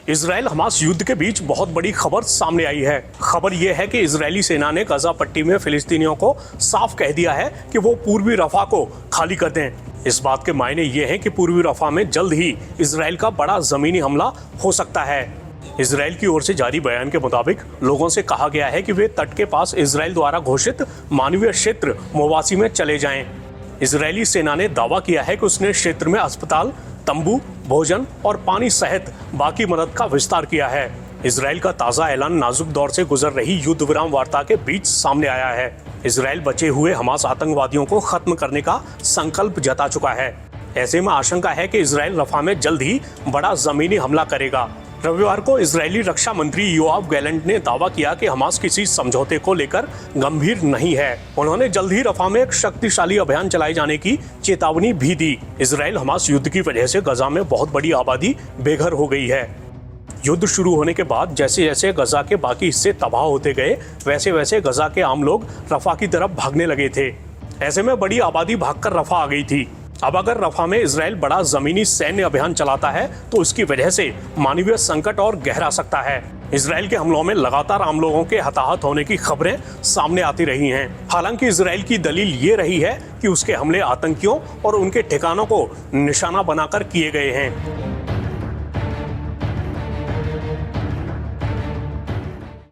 Israel Hamas युद्ध के बीच बहुत बड़ी खबर सामने आई है। खबर यह है कि इजरायली सेना ने गजा पट्टी में फिलिस्तीनियों को साफ कह दिया है कि वो पूर्वी रफा को खाली कर दें। इस बात के मायने ये हैं कि पूर्वी रफा में जल्द ही इजराइल का बड़ा जमीनी हमला हो सकता है। इजराइल की ओर से जारी बयान के मुताबिक लोगों से कहा गया है कि वे तट के पास इजराइल द्वारा घोषित मानवीय क्षेत्र मोवासी में चले जाएं। इजरायली सेना ने दावा किया है कि उसने क्षेत्र में अस्पताल, तंबू, भोजन और पानी सहित बाकी मदद का विस्तार किया है। इजराइल का ताज़ा ऐलान नाजुक दौर से गुजर रही युद्ध विराम वार्ता के बीच सामने आया है। इजराइल बचे हुए हमास आतंकवादियों को खत्म करने का संकल्प जता चुका है। ऐसे में आशंका है कि इजराइल रफा में जल्द ही बड़ा जमीनी हमला करेगा। रविवार को इजरायली रक्षा मंत्री योआव गैलेंट ने दावा किया कि हमास किसी समझौते को लेकर गंभीर नहीं है। उन्होंने जल्द ही रफा में एक शक्तिशाली अभियान चलाए जाने की चेतावनी भी दी। इजराइल हमास युद्ध की वजह से गजा में बहुत बड़ी आबादी बेघर हो गई है। युद्ध शुरू होने के बाद जैसे जैसे गजा के बाकी हिस्से तबाह होते गए, वैसे वैसे गजा के आम लोग रफा की तरफ भागने लगे थे। ऐसे में बड़ी आबादी भागकर रफा आ गई थी। अब अगर रफा में इजराइल बड़ा जमीनी सैन्य अभियान चलाता है तो उसकी वजह से मानवीय संकट और गहरा सकता है। इजराइल के हमलों में लगातार आम लोगों के हताहत होने की खबरें सामने आती रही हैं। हालांकि इजराइल की दलील ये रही है कि उसके हमले आतंकियों और उनके ठिकानों को निशाना बनाकर किए गए हैं।